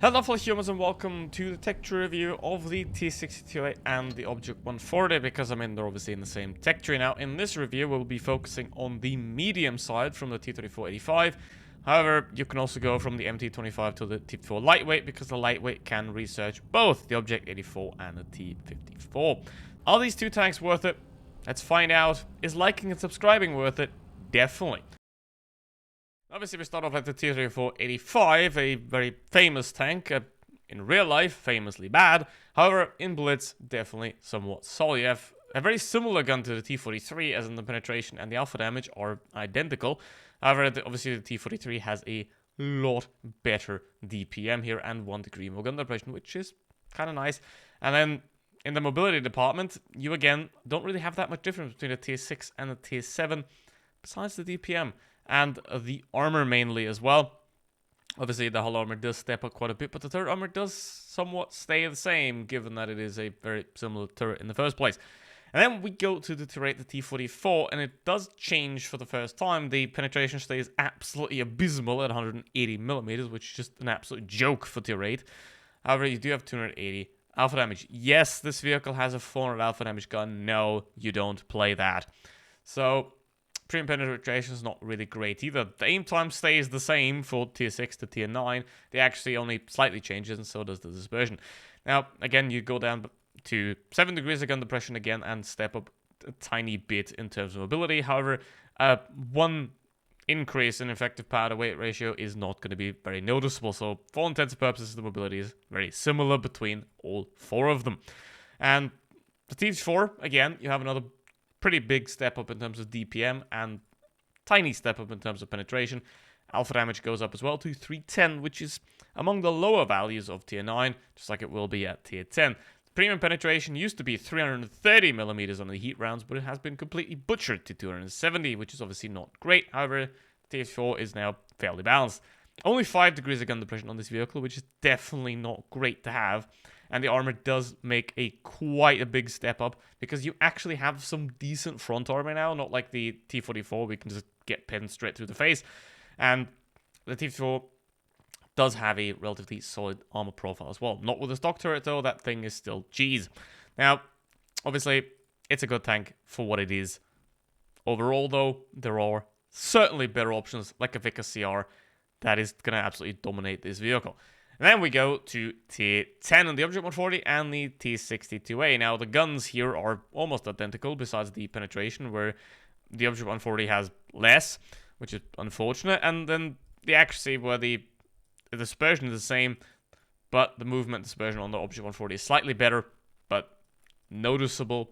Hello fellow humans and welcome to the tech tree review of the T62A and the Object 140, because they're obviously in the same tech tree. Now in this review we'll be focusing on the medium side from the T3485. However, you can also go from the MT25 to the T54 lightweight, because the lightweight can research both the Object 84 and the T54. Are these two tanks worth it? Let's find out. Is liking and subscribing worth it? Definitely. Obviously, we start off at the T3485, a very famous tank. In real life, famously bad. However, in Blitz, definitely somewhat solid. You have a very similar gun to the T43, as in the penetration and the alpha damage are identical. However, obviously the T43 has a lot better DPM here and 1 degree more gun depression, which is kind of nice. And then in the mobility department, you again don't really have that much difference between the T6 and the T7, besides the DPM. And the armor mainly as well. Obviously, the hull armor does step up quite a bit, but the turret armor does somewhat stay the same, given that it is a very similar turret in the first place. And then we go to the turret, the T44, and it does change for the first time. The penetration stays absolutely abysmal at 180 millimeters, which is just an absolute joke for tier 8. However, you do have 280 alpha damage. Yes, this vehicle has a 400 alpha damage gun. No, you don't play that. So premium penetration is not really great either. The aim time stays the same for tier 6 to tier 9. They actually only slightly changes, and so does the dispersion. Now, again, you go down to 7 degrees of gun depression again and step up a tiny bit in terms of mobility. However, one increase in effective power to weight ratio is not going to be very noticeable. So for all intents and purposes, the mobility is very similar between all 4 of them. And the T4, again, you have another pretty big step up in terms of DPM and tiny step up in terms of penetration. Alpha damage goes up as well to 310, which is among the lower values of tier 9, just like it will be at tier 10. Premium penetration used to be 330 millimeters on the heat rounds, but it has been completely butchered to 270, which is obviously not great. However, tier 4 is now fairly balanced. Only 5 degrees of gun depression on this vehicle, which is definitely not great to have. And the armor does make quite a big step up, because you actually have some decent front armor now, not like the T44, we can just get pinned straight through the face. And the T4 does have a relatively solid armor profile as well. Not with the stock turret though, that thing is still cheese. Now, obviously, it's a good tank for what it is. Overall though, there are certainly better options, like a Vickers CR, that is going to absolutely dominate this vehicle. And then we go to tier 10 on the Object 140 and the T62A. Now, the guns here are almost identical, besides the penetration, where the Object 140 has less, which is unfortunate. And then the accuracy, where the dispersion is the same, but the movement dispersion on the Object 140 is slightly better, but noticeable,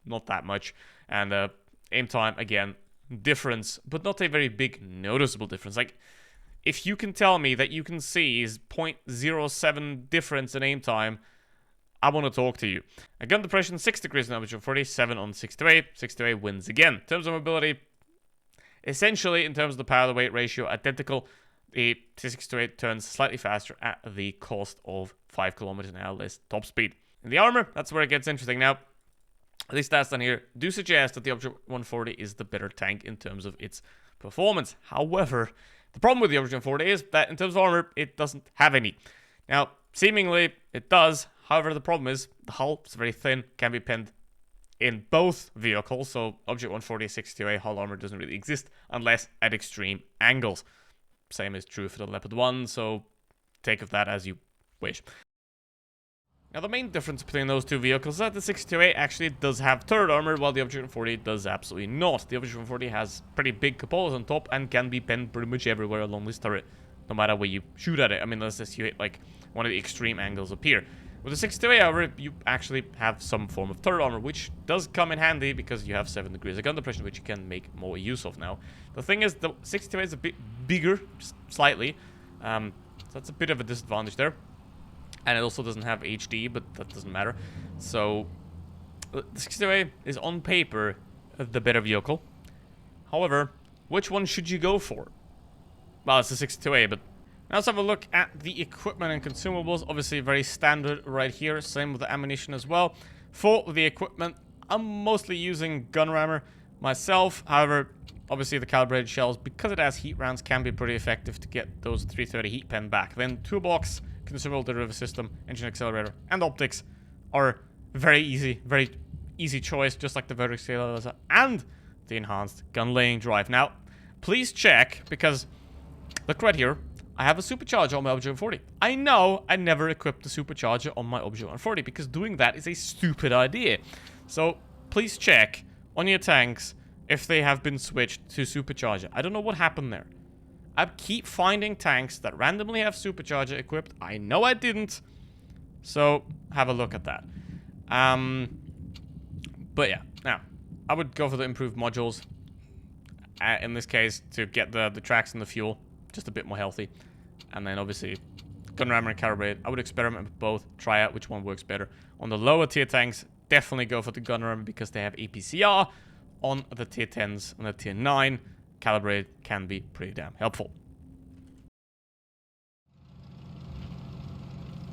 not that much. And aim time, again, difference, but not a very big noticeable difference. Like, if you can tell me that you can see is 0.07 difference in aim time, I want to talk to you. A gun depression, 6 degrees on Object 47 on 628. 628 wins again. In terms of mobility, essentially, in terms of the power to weight ratio, identical. The T628 turns slightly faster at the cost of 5 kilometers an hour less top speed. In the armor, that's where it gets interesting. Now, these stats down here do suggest that the Object 140 is the better tank in terms of its performance. However, the problem with the Object 140 is that in terms of armor, it doesn't have any. Now, seemingly, it does. However, the problem is the hull is very thin, can be pinned in both vehicles. So Object 140 628 hull armor doesn't really exist unless at extreme angles. Same is true for the Leopard 1, so take of that as you wish. Now, the main difference between those two vehicles is that the 628 actually does have turret armor, while the Object 140 does absolutely not. The Object 140 has pretty big cupolas on top and can be pinned pretty much everywhere along this turret, no matter where you shoot at it. I mean, unless you hit like one of the extreme angles up here. With the 628, however, you actually have some form of turret armor, which does come in handy because you have 7 degrees of gun depression, which you can make more use of now. The thing is, the 628 is a bit bigger, just slightly, so that's a bit of a disadvantage there. And it also doesn't have HD, but that doesn't matter. So, the 628 is on paper the better vehicle. However, which one should you go for? Well, it's the 628, but now let's have a look at the equipment and consumables. Obviously, very standard right here. Same with the ammunition as well. For the equipment, I'm mostly using gun rammer myself. However, obviously the calibrated shells, because it has heat rounds, can be pretty effective to get those 330 heat pen back. Then toolbox consumable derivative system, engine accelerator, and optics are very easy choice, just like the vertical stabilizer and the enhanced gun laying drive. Now, please check, because look right here. I have a supercharger on my Object 140. I know I never equipped the supercharger on my Object 140 because doing that is a stupid idea. So please check on your tanks if they have been switched to supercharger. I don't know what happened there. I keep finding tanks that randomly have supercharger equipped. I know I didn't. So have a look at that. But yeah, now I would go for the improved modules. In this case, to get the tracks and the fuel just a bit more healthy. And then obviously gun rammer and calibrate. I would experiment with both, try out which one works better. On the lower tier tanks, definitely go for the gun rammer because they have APCR. On the tier 10s and the tier 9, calibrate can be pretty damn helpful.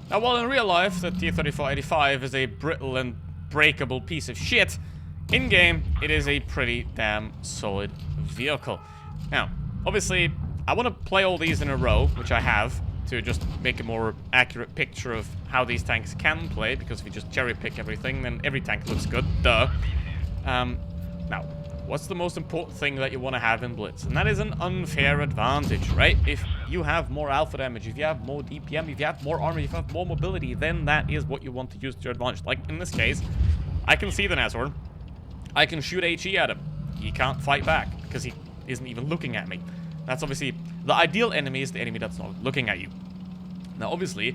Now, while in real life the T-3485 is a brittle and breakable piece of shit, in-game it is a pretty damn solid vehicle. Now, obviously, I want to play all these in a row, which I have, to just make a more accurate picture of how these tanks can play, because if you just cherry pick everything, then every tank looks good, duh. Now, what's the most important thing that you want to have in Blitz? And that is an unfair advantage, right? If you have more alpha damage, if you have more DPM, if you have more armor, if you have more mobility, then that is what you want to use to your advantage. Like in this case, I can see the Nashorn. I can shoot HE at him. He can't fight back because he isn't even looking at me. That's obviously the ideal enemy is the enemy that's not looking at you. Now, obviously,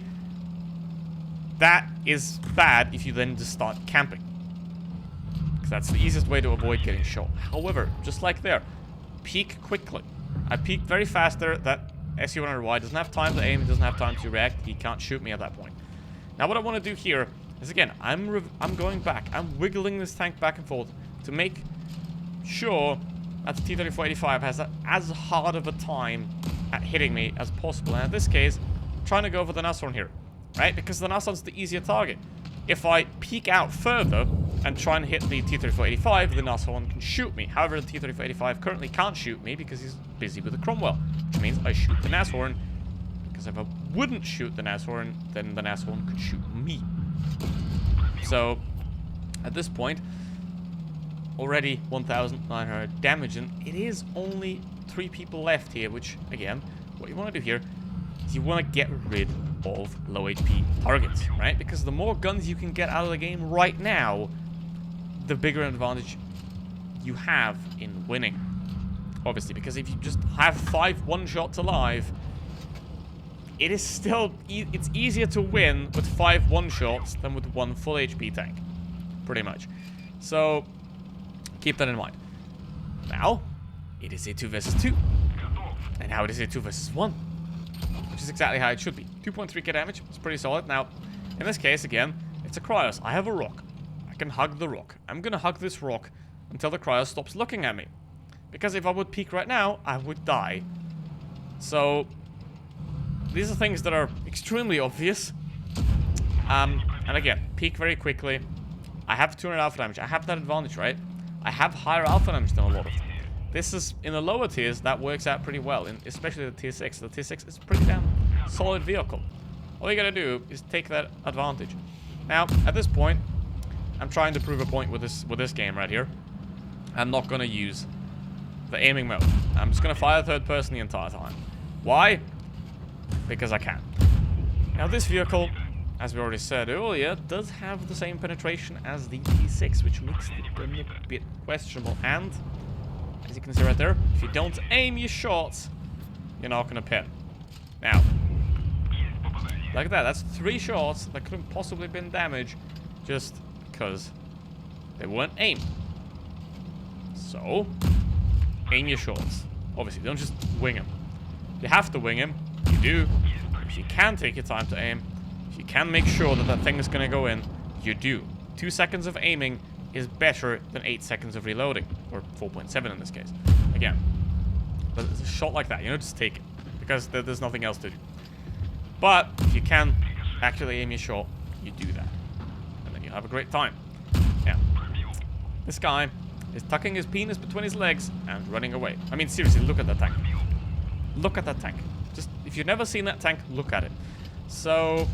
that is bad if you then just start camping. Because that's the easiest way to avoid getting shot. However, just like there, peek quickly. I peeked very fast there. That SU-100Y doesn't have time to aim. He doesn't have time to react. He can't shoot me at that point. Now, what I want to do here is, again, I'm going back. I'm wiggling this tank back and forth to make sure that the T-3485 has as hard of a time at hitting me as possible. And in this case, I'm trying to go for the Nashorn here, right? Because the Nashorn's the easier target. If I peek out further and try and hit the T-3485, the Nashorn can shoot me. However, the T-3485 currently can't shoot me because he's busy with the Cromwell, which means I shoot the Nashorn. Because if I wouldn't shoot the Nashorn, then the Nashorn could shoot me. So, at this point, already 1,900 damage, and it is only 3 people left here, which, again, what you want to do here is you want to get rid of low HP targets, right? Because the more guns you can get out of the game right now, the bigger advantage you have in winning. Obviously, because if you just have 5 one-shots alive, it is still, it's easier to win with 5 one-shots than with 1 full HP tank, pretty much. So, keep that in mind. Now, it is a 2 versus 2. And now it is a 2 versus 1. Which is exactly how it should be. 2.3k damage, it's pretty solid. Now, in this case, again, it's a Cryos. I have a rock. I can hug the rock. I'm gonna hug this rock until the Cryos stops looking at me. Because if I would peek right now, I would die. So, these are things that are extremely obvious. And again, peek very quickly. I have 200 alpha damage. I have that advantage, right? I have higher alpha damage than a lot of them. This is, in the lower tiers, that works out pretty well, especially the tier 6. The tier 6 is a pretty damn solid vehicle. All you gotta do is take that advantage. Now, at this point, I'm trying to prove a point with this game right here. I'm not gonna use the aiming mode. I'm just gonna fire third person the entire time. Why? Because I can. Now, this vehicle, as we already said earlier, does have the same penetration as the T6, which makes it a bit questionable. And, as you can see right there, if you don't aim your shots, you're not going to pin. Now, like that, that's 3 shots that could have possibly been damage just because they weren't aimed. So, aim your shots. Obviously, don't just wing them. If you have to wing them, you do. If you can take your time to aim, if you can make sure that that thing is going to go in, you do. 2 seconds of aiming is better than 8 seconds of reloading, or 4.7 in this case. Again, but it's a shot like that, you know, just take it, because there's nothing else to do. But if you can actually aim your shot, you do that, and then you have a great time. Now, this guy is tucking his penis between his legs and running away. I mean, seriously, look at that tank. Look at that tank. Just, if you've never seen that tank, look at it. So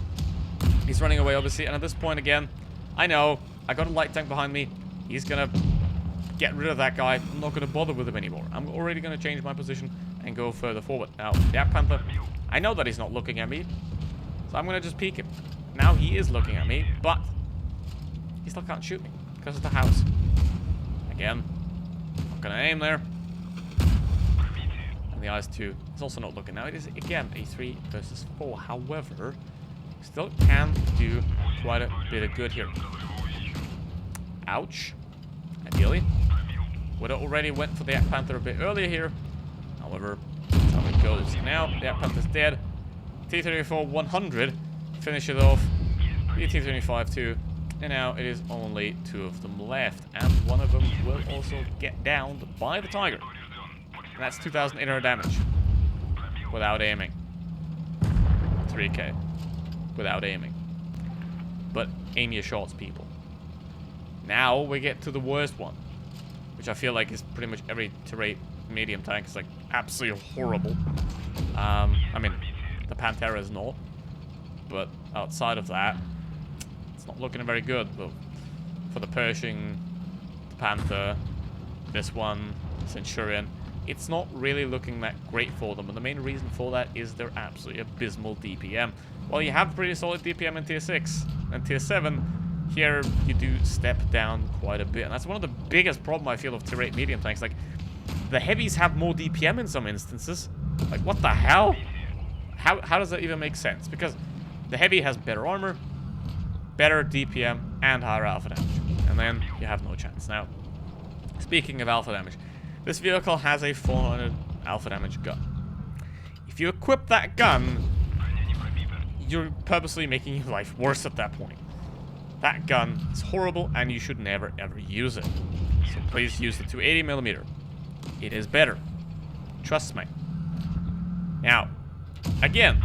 he's running away, obviously, and at this point again, I know I got a light tank behind me. He's gonna get rid of that guy. I'm not gonna bother with him anymore. I'm already gonna change my position and go further forward. Now, the Panther, I know that he's not looking at me, so I'm gonna just peek him. Now he is looking at me, but he still can't shoot me because of the house. Again, not gonna aim there. And the IS-2 is also not looking. Now it is again a 3 versus 4. However, still can do quite a bit of good here. Ouch. Ideally. Would have already went for the Panther a bit earlier here. However, that's how it goes. Now the Panther's dead. T-34 100. Finish it off. The T-25 2. And now it is only 2 of them left. And one of them will also get downed by the Tiger. And that's 2,800 damage. Without aiming. 3k. Without aiming. But aim your shots, people. Now we get to the worst one. Which I feel like is pretty much every T8 medium tank. Is like absolutely horrible. I mean, the Pantera is not. But outside of that, it's not looking very good. But for the Pershing, the Panther, this one, Centurion, it's not really looking that great for them. And the main reason for that is their absolutely abysmal DPM. While you have pretty solid DPM in Tier 6 and Tier 7, here you do step down quite a bit. And that's one of the biggest problem I feel of Tier 8 medium tanks. Like, the heavies have more DPM in some instances. Like, what the hell? How does that even make sense? Because the heavy has better armor, better DPM, and higher alpha damage. And then you have no chance. Now, speaking of alpha damage, this vehicle has a 400 alpha damage gun. If you equip that gun, you're purposely making your life worse at that point. That gun is horrible, and you should never, ever use it. So please use the 280mm. It is better. Trust me. Now, again,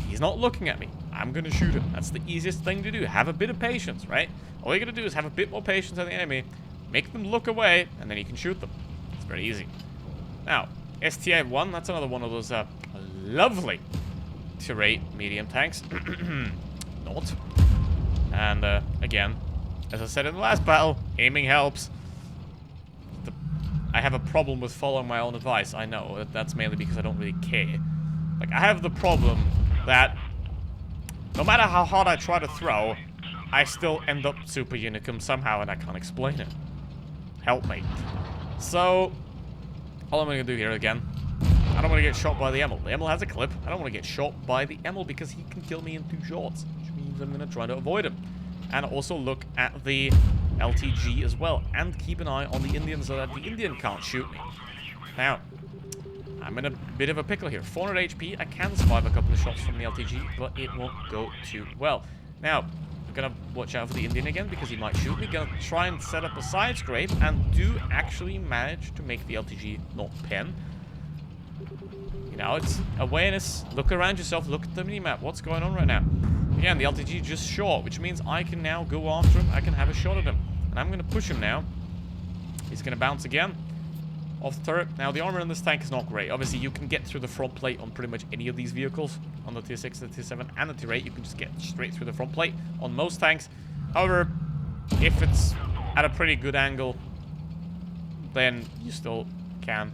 he's not looking at me. I'm gonna shoot him. That's the easiest thing to do. Have a bit of patience, right? All you gotta do is have a bit more patience on the enemy, make them look away, and then you can shoot them. It's very easy. Now, STA-1, that's another one of those lovely Tier 8 medium tanks. Not. And again, as I said in the last battle, aiming helps. I have a problem with following my own advice. I know, that's mainly because I don't really care. Like, I have the problem that no matter how hard I try to throw, I still end up super unicum somehow, and I can't explain it. Help me. So, all I'm going to do here again, I don't want to get shot by the Emil. The Emil has a clip. I don't want to get shot by the Emil because he can kill me in 2 shots, which means I'm going to try to avoid him. And also look at the LTG as well, and keep an eye on the Indian so that the Indian can't shoot me. Now, I'm in a bit of a pickle here. 400 HP, I can survive a couple of shots from the LTG, but it won't go too well. Now, I'm gonna watch out for the Indian again because he might shoot me. Gonna try and set up a side scrape and do actually manage to make the LTG not pen. You know, it's awareness. Look around yourself, look at the minimap. What's going on right now? Again, the LTG just short, which means I can now go after him. I can have a shot at him. And I'm gonna push him now. He's gonna bounce again. Off the turret. Now, the armor in this tank is not great. Obviously, you can get through the front plate on pretty much any of these vehicles. On the Tier 6, the Tier 7, and the Tier 8, you can just get straight through the front plate on most tanks. However, if it's at a pretty good angle, then you still can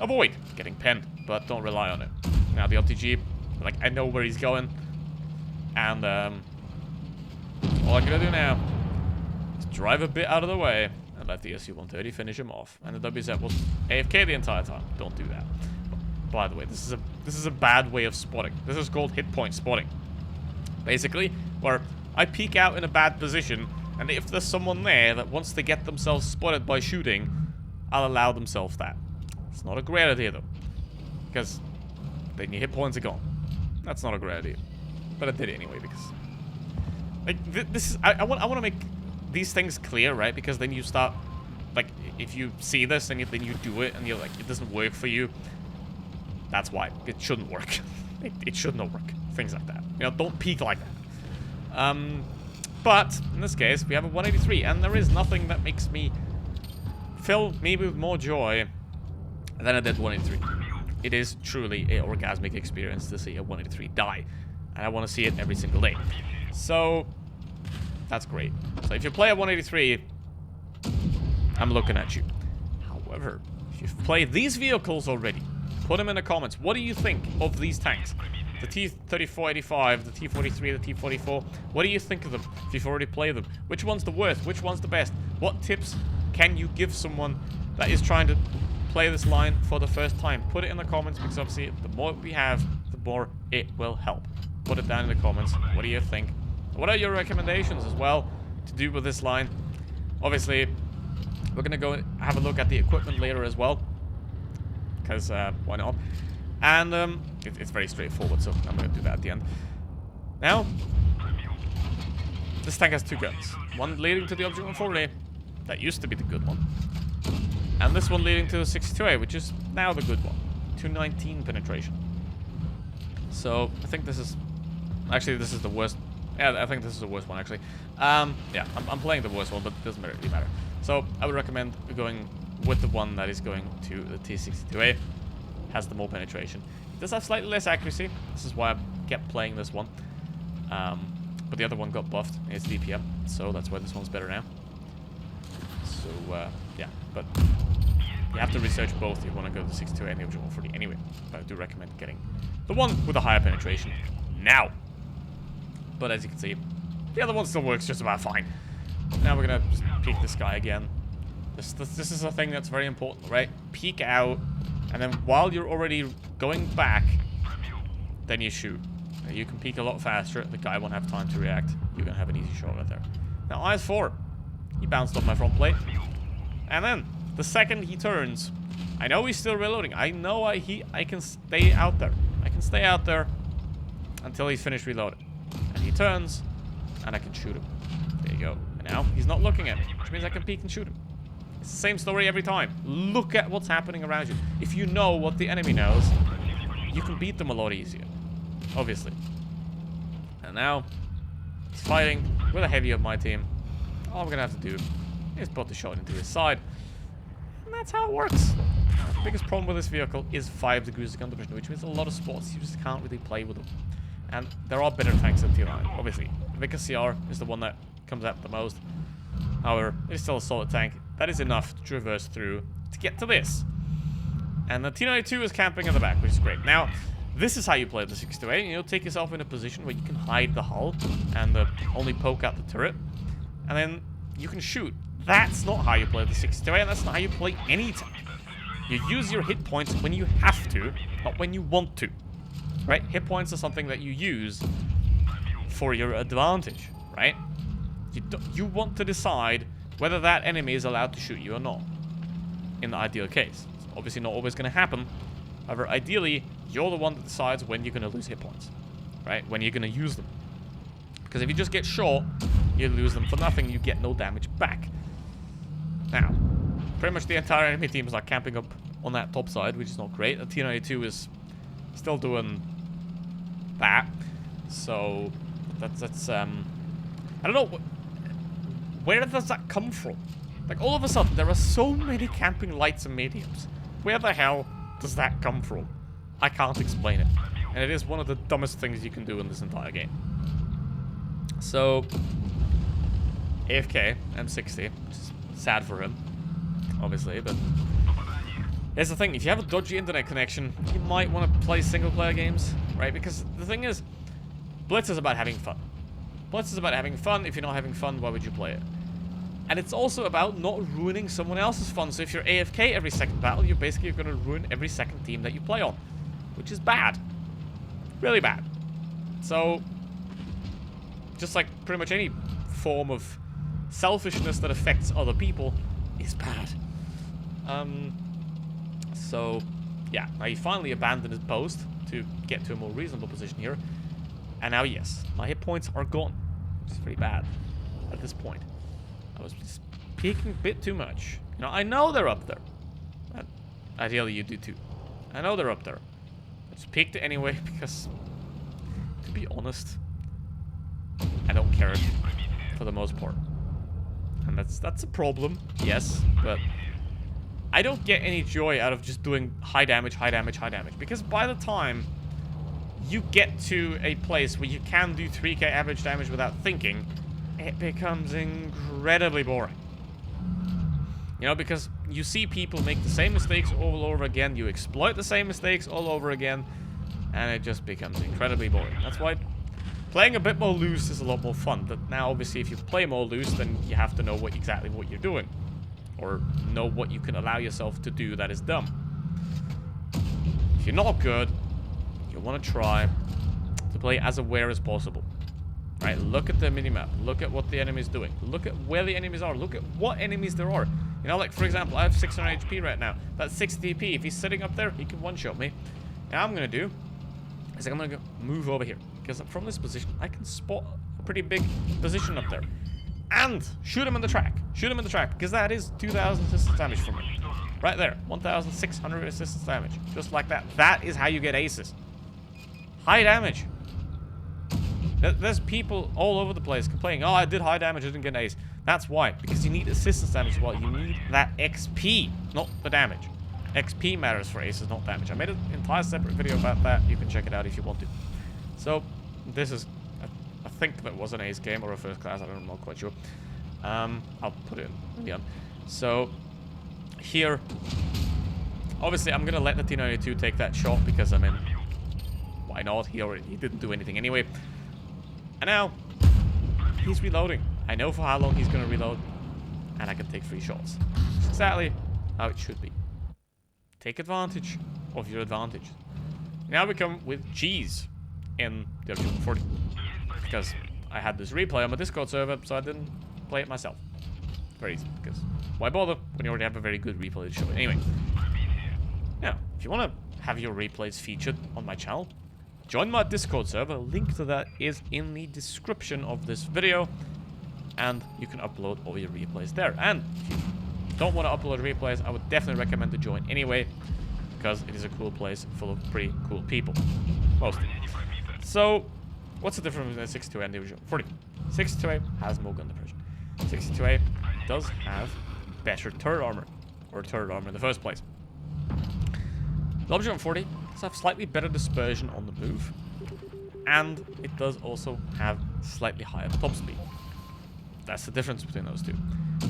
avoid getting penned, but don't rely on it. Now, the LTG, like, I know where he's going, and all I'm gonna do now is drive a bit out of the way and let the SU-130 finish him off. And the WZ was AFK the entire time. Don't do that. By the way, this is a bad way of spotting. This is called hit point spotting. Basically, where I peek out in a bad position, and if there's someone there that wants to get themselves spotted by shooting, I'll allow themselves that. It's not a great idea though, because then your hit points are gone. That's not a great idea. But I did it anyway because, like, this is I want to make these things clear, right? Because then you start, like, if you see this and then you do it and you're like, it doesn't work for you. That's why it shouldn't work. it should not work. Things like that. You know, don't peek like that. But in this case, we have a 183, and there is nothing that makes me fill me with more joy than a dead 183. It is truly an orgasmic experience to see a 183 die. And I want to see it every single day. So, that's great. So if you play at 183, I'm looking at you. However, if you've played these vehicles already, put them in the comments. What do you think of these tanks? The T-3485, the T-43, the T-44. What do you think of them if you've already played them? Which one's the worst? Which one's the best? What tips can you give someone that is trying to play this line for the first time? Put it in the comments, because obviously the more we have, the more it will help. Put it down in the comments. What do you think? What are your recommendations as well to do with this line? Obviously, we're going to go have a look at the equipment later as well, because why not? And it's very straightforward, so I'm going to do that at the end. Now, this tank has two guns. One leading to the Object 140, that used to be the good one. And this one leading to the 62A, which is now the good one. 219 penetration. So, I think this is... Actually, this is the worst. Yeah, I think this is the worst one, actually. Yeah, I'm playing the worst one, but it doesn't really matter. So, I would recommend going with the one that is going to the T62A. Has the more penetration. It does have slightly less accuracy. This is why I kept playing this one. But the other one got buffed. It's DPM, so that's why this one's better now. So, yeah, but you have to research both if you want to go to the 62A and the Object 140 anyway. But I do recommend getting the one with a higher penetration now. But as you can see, the other one still works just about fine. Now we're going to just peek this guy again. This is a thing that's very important, right? Peek out, and then while you're already going back, then you shoot. You can peek a lot faster. The guy won't have time to react. You're going to have an easy shot right there. Now, IS-4. He bounced off my front plate. And then, the second he turns, I know he's still reloading. I know I can stay out there. I can stay out there until he's finished reloading. And he turns, and I can shoot him. There you go. And now, he's not looking at me, which means I can peek and shoot him. It's the same story every time. Look at what's happening around you. If you know what the enemy knows, you can beat them a lot easier. Obviously. And now, he's fighting with a heavy of my team. All I'm going to have to do is put the shot into his side. And that's how it works. The biggest problem with this vehicle is 5 degrees of gun division, which means a lot of spots you just can't really play with them. And there are better tanks than T9, obviously. The Vickers CR is the one that comes out the most. However, it's still a solid tank. That is enough to traverse through to get to this. And the T92 is camping in the back, which is great. Now, this is how you play the 62A. You know, take yourself in a position where you can hide the hull and only poke out the turret. And then you can shoot. That's not how you play the 62A, and that's not how you play any tank. You use your hit points when you have to, not when you want to. Right? Hit points are something that you use for your advantage, right? You want to decide whether that enemy is allowed to shoot you or not. In the ideal case. It's obviously not always going to happen. However, ideally, you're the one that decides when you're going to lose hit points. Right? When you're going to use them. Because if you just get short, you lose them for nothing, you get no damage back. Now, pretty much the entire enemy team is like camping up on that top side, which is not great. The T92 is still doing that. So, that's I don't know, where does that come from? Like, all of a sudden, there are so many camping lights and mediums. Where the hell does that come from? I can't explain it. And it is one of the dumbest things you can do in this entire game. So, AFK, M60, which is sad for him, obviously, but here's the thing, if you have a dodgy internet connection, you might want to play single-player games, right? Because the thing is, Blitz is about having fun. Blitz is about having fun. If you're not having fun, why would you play it? And it's also about not ruining someone else's fun. So if you're AFK every second battle, you're basically going to ruin every second team that you play on, which is bad. Really bad. So, just like pretty much any form of selfishness that affects other people is bad. So, yeah, now he finally abandoned his post to get to a more reasonable position here. And now, yes, my hit points are gone, which is pretty bad at this point. I was just peeking a bit too much. You know, I know they're up there. Ideally, you do too. I know they're up there. I just peeked it anyway because, to be honest, I don't care for the most part. And that's a problem, yes, but I don't get any joy out of just doing high damage, high damage, high damage. Because by the time you get to a place where you can do 3k average damage without thinking, it becomes incredibly boring. You know, because you see people make the same mistakes all over again, you exploit the same mistakes all over again, and it just becomes incredibly boring. That's why playing a bit more loose is a lot more fun. But now, obviously, if you play more loose, then you have to know exactly what you're doing. Or know what you can allow yourself to do that is dumb. If you're not good, you want to try to play as aware as possible. Right, look at the minimap. Look at what the enemy's doing. Look at where the enemies are. Look at what enemies there are. You know, like, for example, I have 600 HP right now. That's 60 HP. If he's sitting up there, he can one-shot me. Now, I'm going to do is I'm going to move over here. Because from this position, I can spot a pretty big position up there. And shoot him in the track. Shoot him in the track. Because that is 2,000 resistance damage from him. Right there. 1,600 resistance damage. Just like that. That is how you get aces. High damage. There's people all over the place complaining, oh, I did high damage, I didn't get an ace. That's why. Because you need assistance damage as well. You need that XP, not the damage. XP matters for aces, not damage. I made an entire separate video about that. You can check it out if you want to. So, this is, I think that was an ace game or a first class. I'm not quite sure. I'll put it in. Yeah. So, here, obviously, I'm going to let the T92 take that shot because, I mean, why not? He didn't do anything anyway. And now, he's reloading. I know for how long he's going to reload. And I can take 3 shots. That's exactly how it should be. Take advantage of your advantage. Now we come with G's in the Object 40. Because I had this replay on my Discord server, so I didn't play it myself. Very easy, because why bother when you already have a very good replay to show it? Anyway. Now, if you want to have your replays featured on my channel, join my Discord server. A link to that is in the description of this video. And you can upload all your replays there. And if you don't want to upload replays, I would definitely recommend to join anyway. Because it is a cool place full of pretty cool people. Mostly. So, what's the difference between the 62A and the original 40? 62A has more gun depression. 62A does have better turret armor. Or turret armor in the first place. The Object 40 does have slightly better dispersion on the move. And it does also have slightly higher top speed. That's the difference between those two.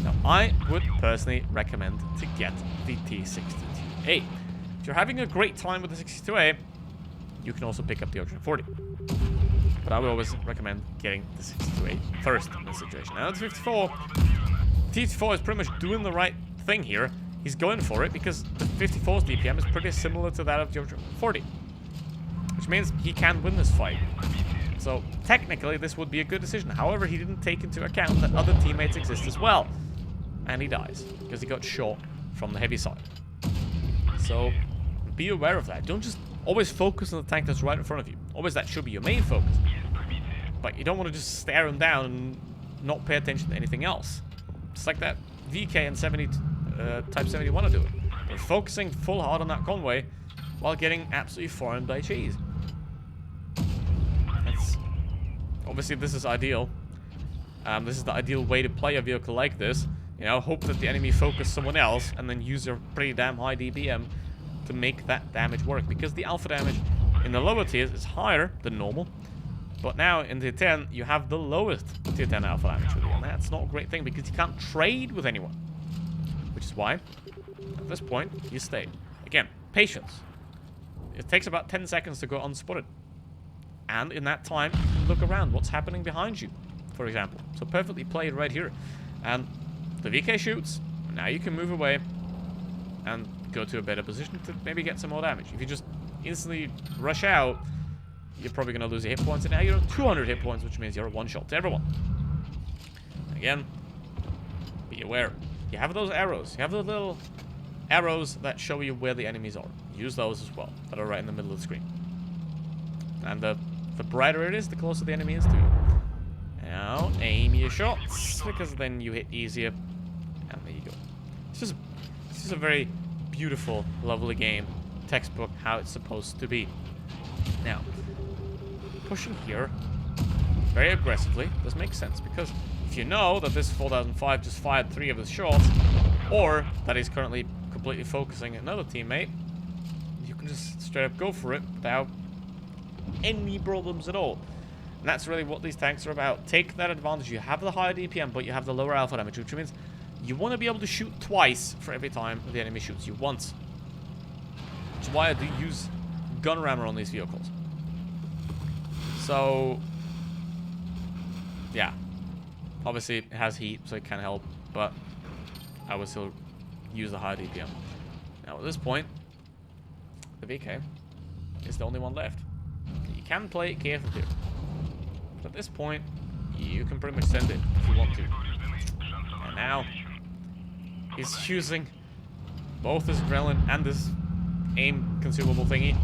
Now, I would personally recommend to get the T62A. If you're having a great time with the 62A, you can also pick up the Object 40. But I would always recommend getting the 62A first in this situation. Now, the 54, T54 is pretty much doing the right thing here. He's going for it because the 54's DPM is pretty similar to that of the Object 40. Which means he can win this fight. So, technically, this would be a good decision. However, he didn't take into account that other teammates exist as well. And he dies, because he got shot from the heavy side. So, be aware of that. Don't just always focus on the tank that's right in front of you. Always that should be your main focus. But you don't want to just stare him down and not pay attention to anything else. It's like that VK and Type 71 are doing. They're focusing full hard on that convoy while getting absolutely farmed by cheese. Obviously, this is ideal. This is the ideal way to play a vehicle like this. You know, hope that the enemy focus someone else and then use their pretty damn high DPM to make that damage work. Because the alpha damage in the lower tiers is higher than normal. But now in tier 10, you have the lowest tier 10 alpha damage with you. And that's not a great thing because you can't trade with anyone. Which is why, at this point, you stay. Again, patience. It takes about 10 seconds to go unspotted. And in that time, you can look around. What's happening behind you, for example. So perfectly played right here. And the VK shoots. Now you can move away and go to a better position to maybe get some more damage. If you just instantly rush out, you're probably going to lose your hit points. And now you're at 200 hit points, which means you're a one-shot to everyone. Again, be aware. You have those arrows. You have the little arrows that show you where the enemies are. Use those as well, that are right in the middle of the screen. And the brighter it is, the closer the enemy is to you. Now, aim your shots, because then you hit easier. And there you go. It's just a very beautiful, lovely game. Textbook, how it's supposed to be. Now, pushing here very aggressively does make sense, because if you know that this 4005 just fired 3 of his shots, or that he's currently completely focusing another teammate, you can just straight up go for it without any problems at all. And that's really what these tanks are about. Take that advantage. You have the higher DPM, but you have the lower alpha damage, which means you want to be able to shoot twice for every time the enemy shoots you once. Which is why I do use gun rammer on these vehicles. So, yeah. Obviously, it has heat, so it can help, but I would still use the higher DPM. Now, at this point, the VK is the only one left. You can play it carefully too. But at this point, you can pretty much send it if you want to. And now, he's using both his adrenaline and this aim consumable thingy.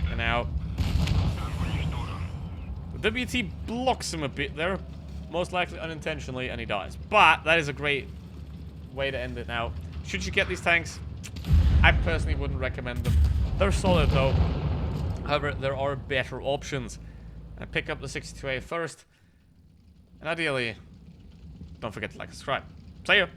And now, the WT blocks him a bit there. Most likely unintentionally, and he dies. But that is a great way to end it now. Should you get these tanks? I personally wouldn't recommend them. They're solid though. However, there are better options. And pick up the 62A first. And ideally, don't forget to like and subscribe. See ya!